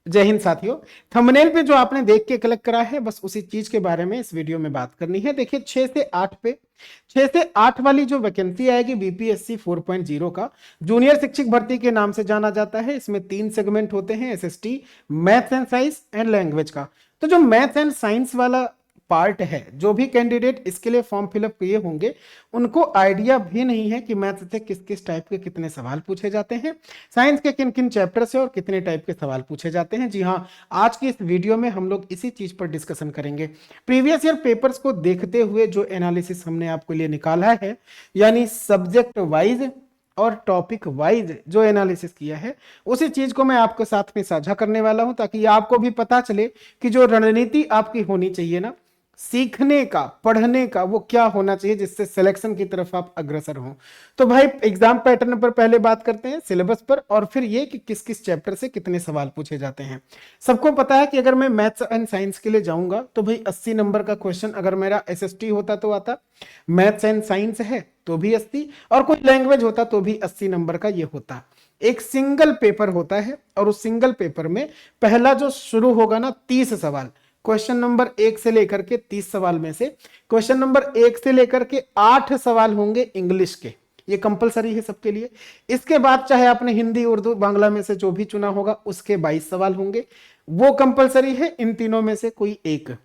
जय हिंद साथियों। थंबनेल पे जो आपने देख के क्लिक करा है, बस उसी चीज के बारे में इस वीडियो में बात करनी है। देखिए 6 से 8 वाली जो वैकेंसी आएगी बीपीएससी 4.0 का जूनियर शिक्षक भर्ती के नाम से जाना जाता है। इसमें 3 सेगमेंट होते हैं, SST, maths and science and language का। तो जो मैथ्स एंड साइंस वाला पार्ट है, जो भी कैंडिडेट इसके लिए फॉर्म फिलअप किए होंगे उनको आइडिया भी नहीं है कि मैथ्स से किस किस टाइप के कितने सवाल पूछे जाते हैं, साइंस के किन किन चैप्टर से और कितने टाइप के सवाल पूछे जाते हैं। जी हाँ, आज की इस वीडियो में हम लोग इसी चीज पर डिस्कशन करेंगे। प्रीवियस ईयर पेपर्स को देखते हुए जो एनालिसिस हमने आपके लिए निकाला है, यानी सब्जेक्ट वाइज और टॉपिक वाइज जो एनालिसिस किया है, उसी चीज को मैं आपके साथ में साझा करने वाला हूं, ताकि आपको भी पता चले कि जो रणनीति आपकी होनी चाहिए ना सीखने का, पढ़ने का, वो क्या होना चाहिए जिससे सिलेक्शन की तरफ आप अग्रसर हो। तो भाई एग्जाम पैटर्न पर पहले बात करते हैं, सिलेबस पर, और फिर ये कि किस किस चैप्टर से कितने सवाल पूछे जाते हैं। सबको पता है कि अगर मैं मैथ्स एंड साइंस के लिए जाऊंगा तो भाई 80 नंबर का क्वेश्चन अगर मेरा एसएसटी होता तो आता, मैथ्स एंड साइंस है तो भी 80, और कोई लैंग्वेज होता तो भी 80 नंबर का ये होता। एक सिंगल पेपर होता है और उस सिंगल पेपर में पहला जो शुरू होगा ना 30 सवाल, क्वेश्चन नंबर 1 से लेकर के 30 सवाल में से क्वेश्चन नंबर 1 से लेकर के 8 सवाल होंगे इंग्लिश के। ये कंपलसरी है सबके लिए। इसके बाद चाहे आपने हिंदी, उर्दू, बांग्ला में से जो भी चुना होगा उसके 22 सवाल होंगे, वो कंपलसरी है। इन तीनों में से कोई एक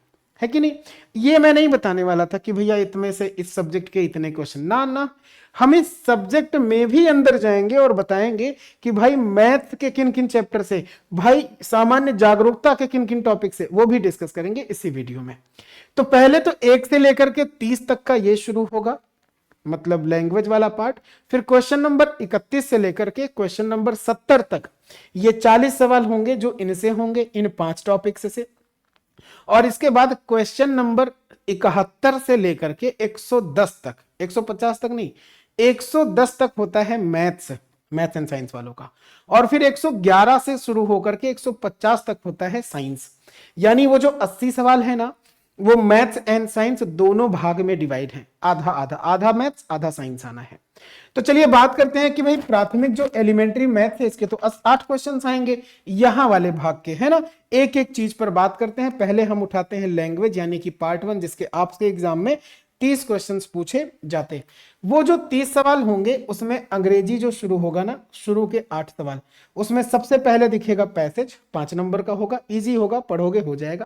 है कि नहीं। ये मैं नहीं बताने वाला था कि भैया इतने से इस सब्जेक्ट के इतने क्वेश्चन, ना ना, हम इस सब्जेक्ट में भी अंदर जाएंगे और बताएंगे कि भाई मैथ के किन किन चैप्टर से, भाई सामान्य जागरूकता के किन किन टॉपिक से, वो भी डिस्कस करेंगे इसी वीडियो में। तो पहले तो 1 से लेकर के 30 तक का ये शुरू होगा, मतलब लैंग्वेज वाला पार्ट। फिर क्वेश्चन नंबर 31 से लेकर के क्वेश्चन नंबर 70 तक ये 40 सवाल होंगे जो इनसे होंगे, इन 5 टॉपिक्स से। और इसके बाद क्वेश्चन नंबर 71 से लेकर के 110 तक, 150 तक नहीं, 110 तक होता है मैथ्स एंड साइंस वालों का। और फिर 111 से शुरू होकर के 150 तक होता है साइंस। यानी वो जो 80 सवाल है ना, वो मैथ्स एंड साइंस दोनों भाग में डिवाइड है, आधा आधा, आधा मैथ्स आधा साइंस आना है। तो चलिए बात करते हैं कि भाई प्राथमिक जो एलिमेंट्री मैथ है इसके तो 8 क्वेश्चन आएंगे यहां वाले भाग के, है ना। एक एक चीज पर बात करते हैं। पहले हम उठाते हैं लैंग्वेज, यानी कि पार्ट 1, जिसके आपके एग्जाम में 30 क्वेश्चंस पूछे जाते हैं। वो जो 30 सवाल होंगे उसमें अंग्रेजी जो शुरू होगा ना, शुरू के 8 सवाल, उसमें सबसे पहले दिखेगा पैसेज, 5 नंबर का होगा, इजी होगा, पढ़ोगे हो जाएगा।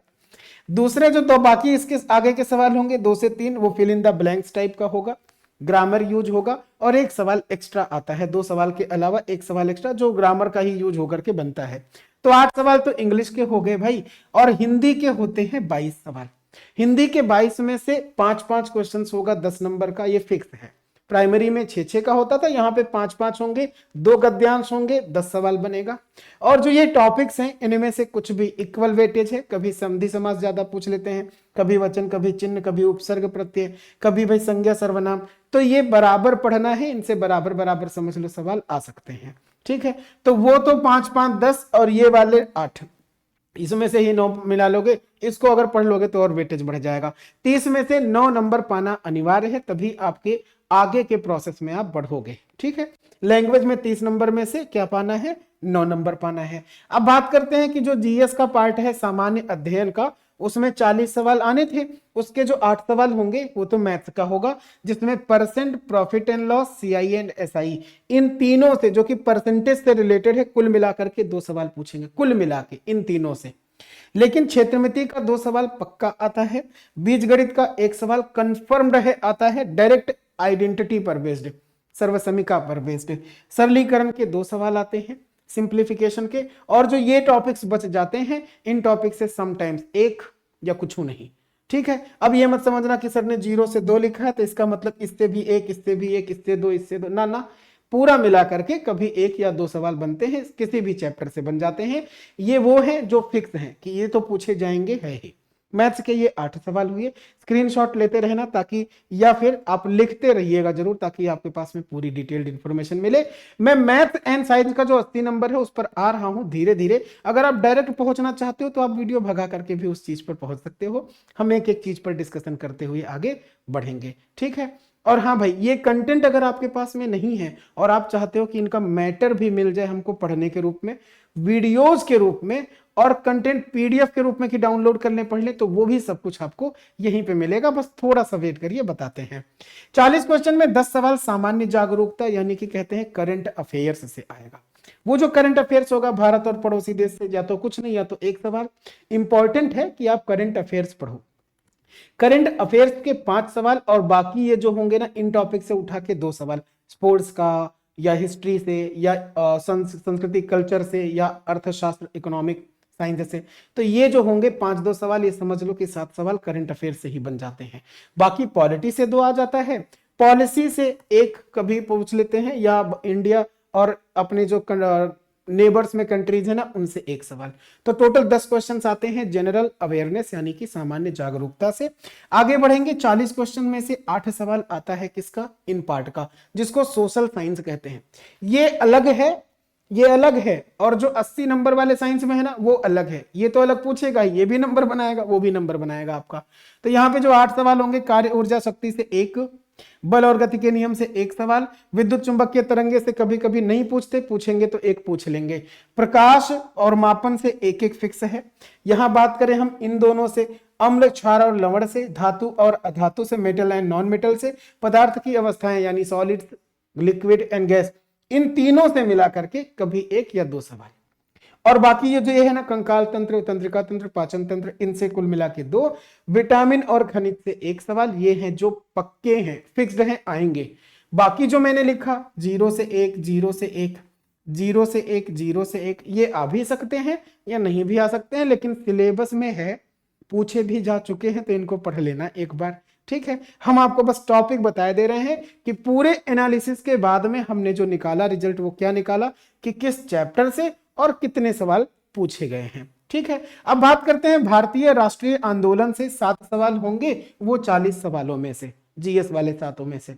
दूसरे जो दो बाकी इसके आगे के सवाल होंगे 2 से 3, वो fill in the blanks type का होगा, ग्रामर यूज होगा, और एक सवाल एक्स्ट्रा आता है, 2 सवाल के अलावा एक सवाल एक्स्ट्रा जो ग्रामर का ही यूज होकर के बनता है। तो 8 सवाल तो इंग्लिश के हो गए भाई। और हिंदी के होते हैं 22 सवाल। हिंदी के 22 में से 5-5 क्वेश्चन होगा 10 नंबर का, ये फिक्स है। प्राइमरी में 6-6 का होता था, यहाँ पे 5-5 होंगे, 2 गद्यांश होंगे, 10 सवाल बनेगा। और जो ये टॉपिक्स हैं इनमें से कुछ भी इक्वल वेटेज है, कभी संधि समास ज्यादा पूछ लेते हैं, कभी वचन, कभी चिन्ह, कभी उपसर्ग प्रत्यय, कभी भाई संज्ञा सर्वनाम। तो ये बराबर पढ़ना है, इनसे बराबर बराबर समझ लो सवाल आ सकते हैं, ठीक है। तो वो तो 5-5-10 और ये वाले 8, इसमें से ही 9 मिला लोगे, इसको अगर पढ़ लोगे तो और वेटेज बढ़ जाएगा। 30 में से 9 नंबर पाना अनिवार्य है, तभी आपके आगे के प्रोसेस में आप बढ़ोगे, ठीक है। लैंग्वेज में 30 नंबर में से क्या पाना है, 9 नंबर पाना है। अब बात करते हैं कि जो जीएस का पार्ट है, सामान्य अध्ययन का, उसमें 40 सवाल आने थे, उसके जो 8 सवाल होंगे वो तो मैथ्स का होगा, जिसमें percent, profit and loss, CI and SI, इन तीनों से जो कि परसेंटेज से रिलेटेड है, कुल मिलाकर के 2 सवाल पूछेंगे, कुल मिला के इन तीनों से। लेकिन क्षेत्रमिति का 2 सवाल पक्का आता है, बीजगणित का 1 सवाल कंफर्म रहे आता है, डायरेक्ट आइडेंटिटी पर बेस्ड, सर्वसमीका पर बेस्ड, सरलीकरण के 2 सवाल आते हैं, सिंप्लीफिकेशन के, और जो ये टॉपिक्स बच जाते हैं इन टॉपिक से समटाइम्स 1 या कुछ नहीं, ठीक है। अब ये मत समझना कि सर ने 0 से 2 लिखा है तो इसका मतलब इससे भी 1, इससे भी 1, इससे 2, इससे 2, ना ना, पूरा मिला करके कभी 1 या 2 सवाल बनते हैं, किसी भी चैप्टर से बन जाते हैं। ये वो हैं जो फिक्स हैं कि ये तो पूछे जाएंगे है ही। मैथ्स के ये 8 सवाल हुए, स्क्रीनशॉट लेते रहना ताकि, या फिर आप लिखते रहिएगा जरूर ताकि आपके पास में पूरी डिटेल्ड इंफॉर्मेशन मिले। मैं मैथ एंड साइंस का जो 80 नंबर है उस पर आ रहा हूं धीरे धीरे। अगर आप डायरेक्ट पहुंचना चाहते हो तो आप वीडियो भगा करके भी उस चीज पर पहुंच सकते हो। हम एक एक चीज पर डिस्कशन करते हुए आगे बढ़ेंगे, ठीक है। और हाँ भाई, ये कंटेंट अगर आपके पास में नहीं है और आप चाहते हो कि इनका मैटर भी मिल जाए हमको पढ़ने के रूप में, वीडियोज के रूप में और कंटेंट पीडीएफ के रूप में कि डाउनलोड करने पढ़ ले, तो वो भी सब कुछ आपको यहीं पे मिलेगा, बस थोड़ा सा वेट करिए, बताते हैं। 40 क्वेश्चन में 10 सवाल सामान्य जागरूकता यानी कि कहते हैं करंट अफेयर्स से आएगा। वो जो करंट अफेयर्स होगा भारत और पड़ोसी देश से, या तो कुछ नहीं या तो एक सवाल। इंपॉर्टेंट है कि आप करंट अफेयर्स पढ़ो। करंट अफेयर्स के 5 सवाल और बाकी ये जो होंगे ना इन टॉपिक से उठा के 2 सवाल, स्पोर्ट्स का या हिस्ट्री से या संस्कृति कल्चर से या अर्थशास्त्र इकोनॉमिक साइंस से, तो ये जो होंगे 5-2 सवाल, ये समझ लो कि 7 सवाल करंट अफेयर से ही बन जाते हैं। बाकी पॉलिटी से 2 आ जाता है, पॉलिसी से 1 कभी पूछ लेते हैं, या इंडिया और अपने जो नेबर्स में कंट्रीज है ना उनसे 1 सवाल। तो टोटल 10 क्वेश्चंस आते हैं जनरल अवेयरनेस यानी कि सामान्य जागरूकता से। आगे बढ़ेंगे, 40 क्वेश्चन में से 8 सवाल आता है किसका, इन पार्ट का, जिसको सोशल साइंस कहते हैं। ये अलग है, ये अलग है, और जो 80 नंबर वाले साइंस में है ना वो अलग है। ये तो अलग पूछेगा, ये भी नंबर बनाएगा, वो भी नंबर बनाएगा आपका। तो यहाँ पे जो 8 सवाल होंगे, कार्य ऊर्जा शक्ति से 1, बल और गति के नियम से 1 सवाल, विद्युत चुंबकीय तरंगे से कभी कभी नहीं पूछते, पूछेंगे तो 1 पूछ लेंगे, प्रकाश और मापन से 1-1 फिक्स है। यहां बात करें हम इन दोनों से, अम्ल, क्षार और लवण से, धातु और अधातु से, मेटल एंड नॉन मेटल से, पदार्थ की अवस्थाएं यानी सॉलिड, लिक्विड एंड गैस, इन तीनों से मिला करके कभी 1 या 2 सवाल। और बाकी ये जो ये है ना कंकाल तंत्र, तंत्रिका तंत्र, पाचन तंत्र, इनसे कुल मिला के 2, विटामिन और खनिज से 1 सवाल। ये हैं जो पक्के हैं, फिक्स्ड हैं, आएंगे। बाकी जो मैंने लिखा 0 से 1, 0 से 1, 0 से 1, 0 से 1, ये आ भी सकते हैं या नहीं भी आ सकते हैं, लेकिन सिलेबस में है, पूछे भी जा चुके हैं, तो इनको पढ़ लेना एक बार, ठीक है। हम आपको बस टॉपिक बताए दे रहे हैं कि पूरे एनालिसिस के बाद में हमने जो निकाला रिजल्ट, वो क्या निकाला कि किस चैप्टर से और कितने सवाल पूछे गए हैं, ठीक है। अब बात करते हैं भारतीय राष्ट्रीय आंदोलन से 7 सवाल होंगे, वो 40 सवालों में से, जीएस वाले 7 में से।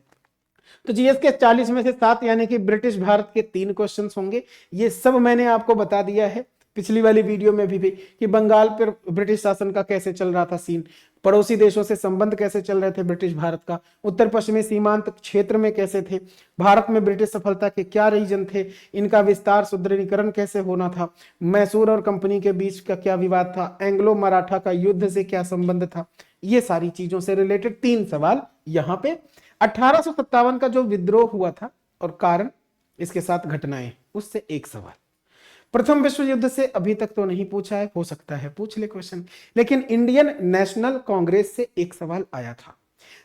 तो जीएस के 40 में से 7 यानी कि ब्रिटिश भारत के 3 क्वेश्चंस होंगे। ये सब मैंने आपको बता दिया है पिछली वाली वीडियो में भी कि बंगाल पर ब्रिटिश शासन का कैसे चल रहा था सीन, पड़ोसी देशों से संबंध कैसे चल रहे थे ब्रिटिश भारत का, उत्तर पश्चिमी सीमांत क्षेत्र में कैसे थे, भारत में ब्रिटिश सफलता के क्या रीजन थे, इनका विस्तार सुदृढ़ीकरण कैसे होना था, मैसूर और कंपनी के बीच का क्या विवाद था, एंग्लो मराठा का युद्ध से क्या संबंध था, ये सारी चीजों से रिलेटेड 3 सवाल यहाँ पे। 1857 का जो विद्रोह हुआ था और कारण, इसके साथ घटनाएं, उससे 1 सवाल। प्रथम विश्व युद्ध से अभी तक तो नहीं पूछा है, हो सकता है पूछ ले क्वेश्चन, लेकिन इंडियन नेशनल कांग्रेस से 1 सवाल आया था।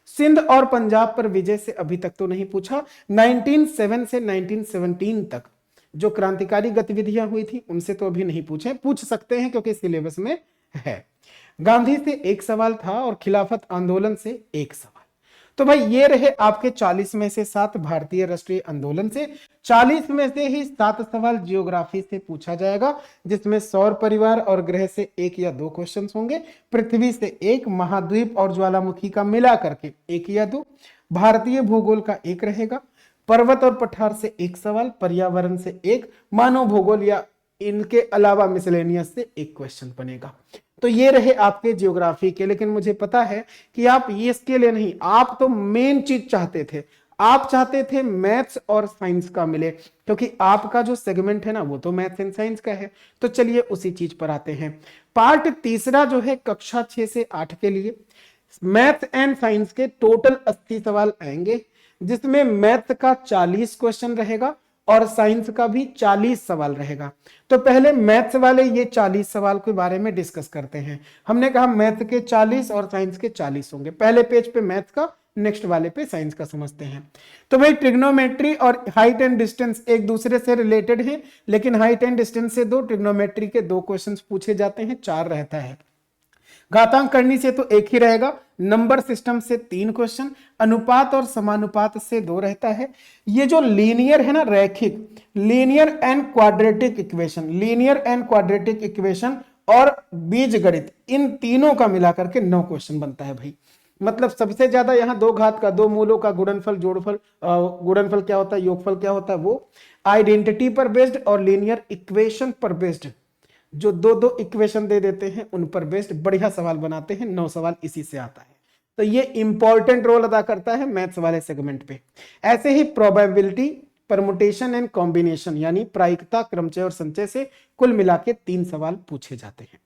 सिंध और पंजाब पर विजय से अभी तक तो नहीं पूछा। 1907 से 1917 तक जो क्रांतिकारी गतिविधियां हुई थी उनसे तो अभी नहीं पूछे, पूछ सकते हैं क्योंकि सिलेबस में है। गांधी से 1 सवाल था और खिलाफत आंदोलन से 1 सवाल। तो भाई ये रहे आपके 40 में से 7 भारतीय राष्ट्रीय आंदोलन से। 40 में से ही 7 सवाल जियोग्राफी से पूछा जाएगा, जिसमें सौर परिवार और ग्रह से 1 या 2 क्वेश्चंस होंगे, पृथ्वी से 1, महाद्वीप और ज्वालामुखी का मिला करके 1 या 2, भारतीय भूगोल का 1 रहेगा, पर्वत और पठार से 1 सवाल, पर्यावरण से 1, मानव भूगोल या इनके अलावा मिसलेनियस से 1 क्वेश्चन बनेगा। तो ये रहे आपके ज्योग्राफी के। लेकिन मुझे पता है कि आप ये इसके लिए नहीं, आप तो मेन चीज चाहते थे, आप चाहते थे मैथ्स और साइंस का मिले, क्योंकि आपका जो सेगमेंट है ना वो तो मैथ्स एंड साइंस का है। तो चलिए उसी चीज पर आते हैं। पार्ट तीसरा जो है कक्षा 6 से 8 के लिए मैथ्स एंड साइंस के टोटल 80 सवाल आएंगे, जिसमें मैथ का 40 क्वेश्चन रहेगा और साइंस का भी 40 सवाल रहेगा। तो पहले मैथ्स वाले ये 40 सवाल के बारे में डिस्कस करते हैं। हमने कहा मैथ के 40 और साइंस के 40 होंगे। पहले पेज पे मैथ्स का, नेक्स्ट वाले पे साइंस का समझते हैं। तो भाई ट्रिग्नोमेट्री और हाइट एंड डिस्टेंस एक दूसरे से रिलेटेड हैं, लेकिन हाइट एंड डिस्टेंस से 2, ट्रिग्नोमेट्री के 2 क्वेश्चन पूछे जाते हैं, 4 रहता है। घातांक करनी से तो 1 ही रहेगा, नंबर सिस्टम से 3 क्वेश्चन, अनुपात और समानुपात से 2 रहता है। ये जो लीनियर है ना, रैखिक, linear and quadratic equation, linear and quadratic equation और बीजगणित, इन तीनों का मिलाकर के 9 क्वेश्चन बनता है भाई। मतलब सबसे ज्यादा यहाँ 2 घात का, 2 मूलों का गुणनफल, जोड़फल, गुणनफल क्या होता है, योगफल क्या होता है, वो आइडेंटिटी पर बेस्ड और लीनियर इक्वेशन पर बेस्ड, जो 2-2 इक्वेशन दे देते हैं उन पर बेस्ड बढ़िया सवाल बनाते हैं। 9 सवाल इसी से आता है। तो ये इंपॉर्टेंट रोल अदा करता है मैथ्स वाले सेगमेंट पे। ऐसे ही प्रोबेबिलिटी, परमुटेशन एंड कॉम्बिनेशन यानी प्रायिकता, क्रमचय और संचय से कुल मिला के 3 सवाल पूछे जाते हैं।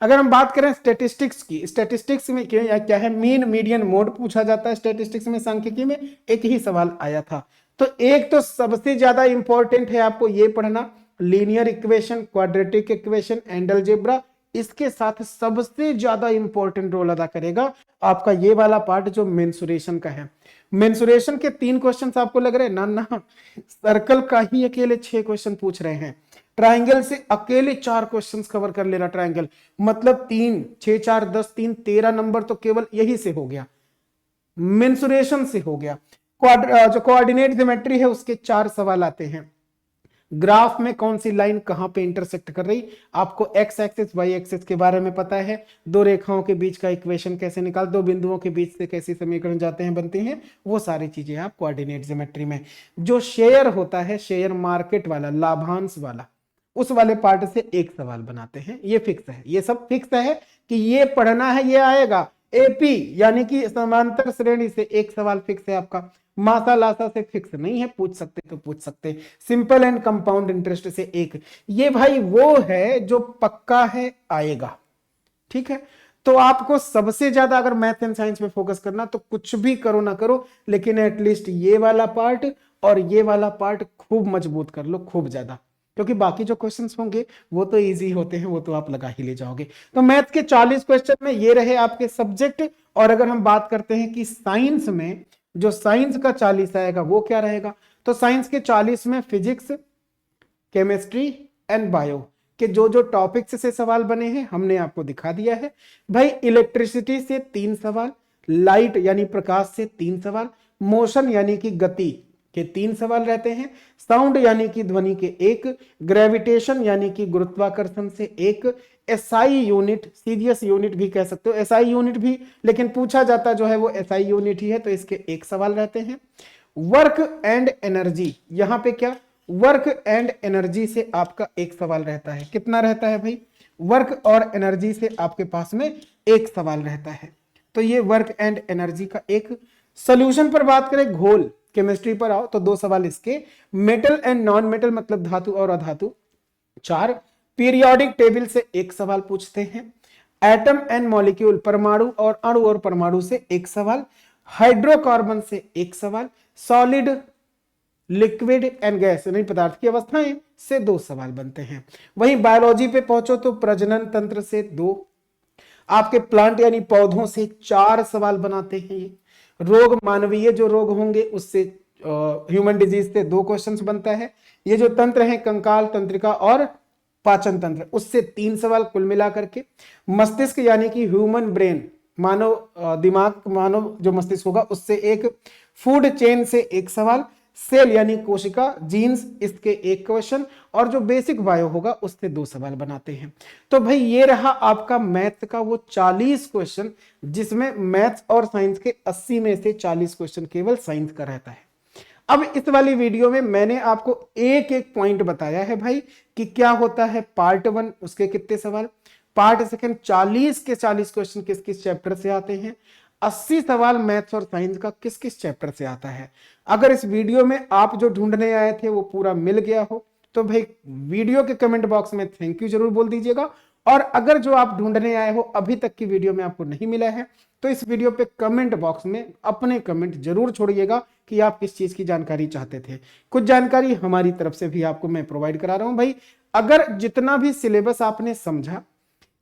अगर हम बात करें स्टैटिस्टिक्स की, स्टैटिस्टिक्स में क्या है, मीन, मीडियन, मोड पूछा जाता है। स्टैटिस्टिक्स में, सांख्यिकी में एक ही सवाल आया था। तो एक तो सबसे ज्यादा इंपॉर्टेंट है आपको ये पढ़ना, linear equation, quadratic equation and algebra. इसके साथ सबसे ज्यादा इंपॉर्टेंट रोल अदा करेगा आपका ये वाला पार्ट जो मेंसुरेशन का है। मेंसुरेशन के 3 क्वेश्चन आपको लग रहे हैं ना, ना सर्कल का ही अकेले 6 क्वेश्चन पूछ रहे हैं। ट्राइंगल से अकेले 4 क्वेश्चंस कवर कर लेना। ट्राइंगल मतलब 3, 6, 4, 10, 3, 13 नंबर तो केवल यही से हो गया, मेंसुरेशन से हो गया। जो कोऑर्डिनेट ज्योमेट्री है उसके 4 सवाल आते हैं। ग्राफ में कौन सी लाइन कहां पे इंटरसेक्ट कर रही, आपको एक्स एक्सिस वाई एक्सिस के बारे में पता है। दो रेखाओं के बीच का इक्वेशन कैसे निकाल, दो बिंदुओं के बीच से कैसे समीकरण जाते हैं, बनते हैं, वो सारी चीजें आप कोऑर्डिनेट ज्योमेट्री में। जो शेयर होता है, शेयर मार्केट वाला, लाभांश वाला, उस वाले पार्ट से एक सवाल बनाते हैं। ये फिक्स है, ये सब फिक्स है कि ये पढ़ना है, ये आएगा। एपी यानी कि समांतर श्रेणी से एक सवाल फिक्स है आपका। मासा लासा से फिक्स नहीं है, पूछ सकते तो पूछ सकते। सिंपल एंड कंपाउंड इंटरेस्ट से एक, ये भाई वो है जो पक्का है, आएगा। ठीक है, तो आपको सबसे ज्यादा अगर मैथ एंड साइंस में फोकस करना तो कुछ भी करो ना करो, लेकिन एटलीस्ट ये वाला पार्ट और ये वाला पार्ट खूब मजबूत कर लो, खूब ज्यादा, क्योंकि बाकी जो क्वेश्चंस होंगे वो तो इजी होते हैं, वो तो आप लगा ही ले जाओगे। तो मैथ के 40 क्वेश्चन में ये रहे आपके सब्जेक्ट। और अगर हम बात करते हैं कि साइंस में, जो साइंस का 40 आएगा वो क्या रहेगा, तो साइंस के 40 में फिजिक्स, केमिस्ट्री एंड बायो के जो जो टॉपिक्स से सवाल बने हैं हमने आपको दिखा दिया है। भाई इलेक्ट्रिसिटी से 3 सवाल, लाइट यानी प्रकाश से 3 सवाल, मोशन यानी कि गति के 3 सवाल रहते हैं, साउंड यानी कि ध्वनि के 1, ग्रेविटेशन यानी कि गुरुत्वाकर्षण से 1, एसआई यूनिट, सीजीएस यूनिट भी कह सकते हो, एसआई यूनिट भी, लेकिन पूछा जाता जो है वो एसआई यूनिट ही है, तो इसके 1 सवाल रहते हैं। वर्क एंड एनर्जी, यहां पे क्या, वर्क एंड एनर्जी से आपका 1 सवाल रहता है। कितना रहता है भाई, वर्क और एनर्जी से आपके पास में 1 सवाल रहता है। तो ये वर्क एंड एनर्जी का एक। सोल्यूशन पर बात करें, घोल, केमिस्ट्री पर आओ तो 2 सवाल इसके। मेटल एंड नॉन मेटल मतलब धातु और अधातु 4। पीरियोडिक टेबल से 1 सवाल पूछते हैं। एटम एंड मॉलिक्यूल, परमाणु और अणु और परमाणु से 1 सवाल। हाइड्रोकार्बन से 1 सवाल। सॉलिड, लिक्विड एंड गैस यानी पदार्थ की अवस्थाएं से 2 सवाल बनते हैं। वहीं बायोलॉजी पे पहुंचो तो प्रजनन तंत्र से 2, आपके प्लांट यानी पौधों से 4 सवाल बनाते हैं। ये रोग, मानवीय जो रोग होंगे उससे, ह्यूमन डिजीज से 2 क्वेश्चंस बनता है। ये जो तंत्र है, कंकाल, तंत्रिका और पाचन तंत्र, उससे 3 सवाल कुल मिलाकर के। मस्तिष्क यानी कि ह्यूमन ब्रेन, मानव दिमाग, मानव जो मस्तिष्क होगा उससे 1। फूड चेन से 1 सवाल। सेल यानी कोशिका, जीन्स, इसके 1 क्वेश्चन। और जो बेसिक बायो होगा उससे 2 सवाल बनाते हैं। तो भाई ये रहा आपका मैथ का वो 40 क्वेश्चन, जिसमें मैथ्स और साइंस के 80 में से 40 क्वेश्चन केवल साइंस का रहता है। अब इस वाली वीडियो में मैंने आपको एक एक पॉइंट बताया है भाई कि क्या होता है पार्ट 1, उसके कितने सवाल, पार्ट सेकंड 40 के 40 क्वेश्चन किस किस चैप्टर से आते हैं, 80 सवाल मैथ्स और साइंस का किस किस चैप्टर से आता है। अगर इस वीडियो में आप जो ढूंढने आए थे वो पूरा मिल गया हो तो भाई वीडियो के कमेंट बॉक्स में थैंक यू जरूर बोल दीजिएगा। और अगर जो आप ढूंढने आए हो अभी तक की वीडियो में आपको नहीं मिला है तो इस वीडियो पे कमेंट बॉक्स में अपने कमेंट जरूर छोड़िएगा कि आप किस चीज की जानकारी चाहते थे। कुछ जानकारी हमारी तरफ से भी आपको मैं प्रोवाइड करा रहा हूं भाई। अगर जितना भी सिलेबस आपने समझा,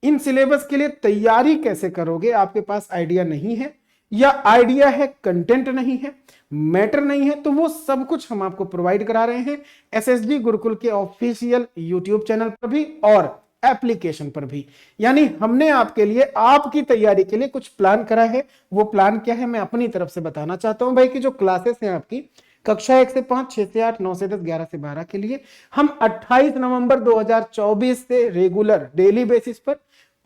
इन सिलेबस के लिए तैयारी कैसे करोगे आपके पास आइडिया नहीं है, या आइडिया है कंटेंट नहीं है, मैटर नहीं है, तो वो सब कुछ हम आपको प्रोवाइड करा रहे हैं एसएसडी गुरुकुल के ऑफिशियल यूट्यूब चैनल पर भी और एप्लीकेशन पर भी। यानी हमने आपके लिए, आपकी तैयारी के लिए कुछ प्लान करा है। वो प्लान क्या है मैं अपनी तरफ से बताना चाहता हूं भाई कि जो क्लासेस हैं आपकी कक्षा 1 से 5, 6 से 8, 9 से 10, 11 से 12 के लिए हम 28 नवंबर 2024 से रेगुलर डेली बेसिस पर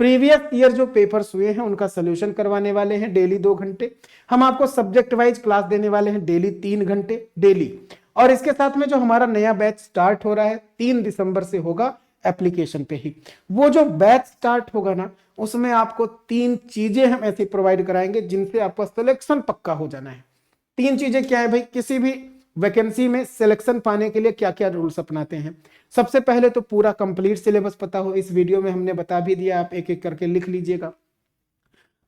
प्रीवियस ईयर जो पेपर्स हुए हैं उनका सोल्यूशन करवाने वाले हैं डेली 2 घंटे। हम आपको सब्जेक्ट वाइज क्लास देने वाले हैं डेली 3 घंटे डेली। और इसके साथ में जो हमारा नया बैच स्टार्ट हो रहा है 3 दिसंबर से होगा एप्लीकेशन पे ही। वो जो बैच स्टार्ट होगा ना उसमें आपको 3 चीजें हम ऐसी प्रोवाइड कराएंगे जिनसे आपका सिलेक्शन पक्का हो जाना है। 3 चीजें क्या है भाई, किसी भी वैकेंसी में सिलेक्शन पाने के लिए क्या क्या रूल्स अपनाते हैं। सबसे पहले तो पूरा कंप्लीट सिलेबस पता हो, इस वीडियो में हमने बता भी दिया, आप एक एक करके लिख लीजिएगा।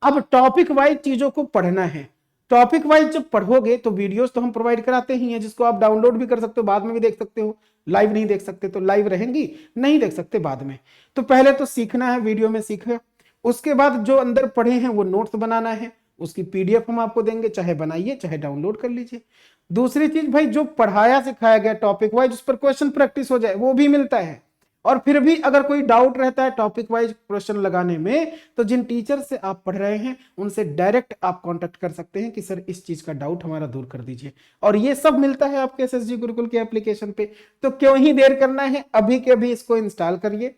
अब टॉपिक वाइज चीजों को पढ़ना है। टॉपिक वाइज जब पढ़ोगे तो वीडियोस तो हम प्रोवाइड कराते ही हैं, जिसको आप डाउनलोड भी कर सकते हो, बाद में भी देख सकते हो। लाइव नहीं देख सकते तो लाइव रहेंगी, नहीं देख सकते बाद में। तो पहले तो सीखना है, वीडियो में सीखा, उसके बाद जो अंदर पढ़े हैं वो नोट्स बनाना है, उसकी पीडीएफ हम आपको देंगे, चाहे बनाइए चाहे डाउनलोड कर लीजिए। दूसरी चीज भाई, जो पढ़ाया सिखाया गया टॉपिक वाइज उस पर क्वेश्चन प्रैक्टिस हो जाए, वो भी मिलता है। और फिर भी अगर कोई डाउट रहता है टॉपिक वाइज क्वेश्चन लगाने में, तो जिन टीचर से आप पढ़ रहे हैं उनसे डायरेक्ट आप कांटेक्ट कर सकते हैं कि सर इस चीज का डाउट हमारा दूर कर दीजिए। और ये सब मिलता है आपके एसएसजी गुरुकुल के एप्लीकेशन पे। तो क्यों ही देर करना है, अभी के अभी इसको इंस्टॉल करिए।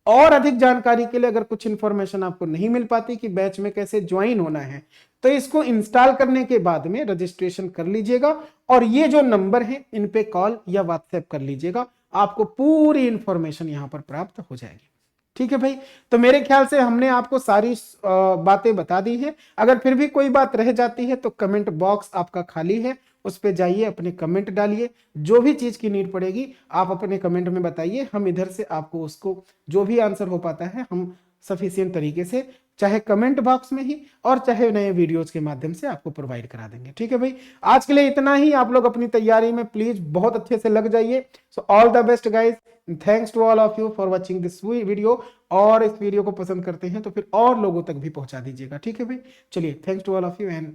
और अधिक जानकारी के लिए अगर कुछ इंफॉर्मेशन आपको नहीं मिल पाती कि बैच में कैसे ज्वाइन होना है, तो इसको इंस्टॉल करने के बाद में रजिस्ट्रेशन कर लीजिएगा, और ये जो नंबर है इन पे कॉल या व्हाट्सएप कर लीजिएगा, आपको पूरी इंफॉर्मेशन यहां पर प्राप्त हो जाएगी। ठीक है भाई, तो मेरे ख्याल से हमने आपको सारी बातें बता दी हैं। अगर फिर भी कोई बात रह जाती है तो कमेंट बॉक्स आपका खाली है, उस पे जाइए, अपने कमेंट डालिए, जो भी चीज की नीड पड़ेगी आप अपने कमेंट में बताइए, हम इधर से आपको उसको जो भी आंसर हो पाता है हम सफिशिएंट तरीके से, चाहे कमेंट बॉक्स में ही और चाहे नए वीडियोस के माध्यम से आपको प्रोवाइड करा देंगे। ठीक है भाई, आज के लिए इतना ही। आप लोग अपनी तैयारी में प्लीज बहुत अच्छे से लग जाइए। So all the best guys, thanks to all of you for watching this video. और इस वीडियो को पसंद करते हैं तो फिर और लोगों तक भी पहुंचा दीजिएगा। ठीक है भाई, चलिए, thanks to all of you and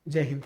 जय हिंद।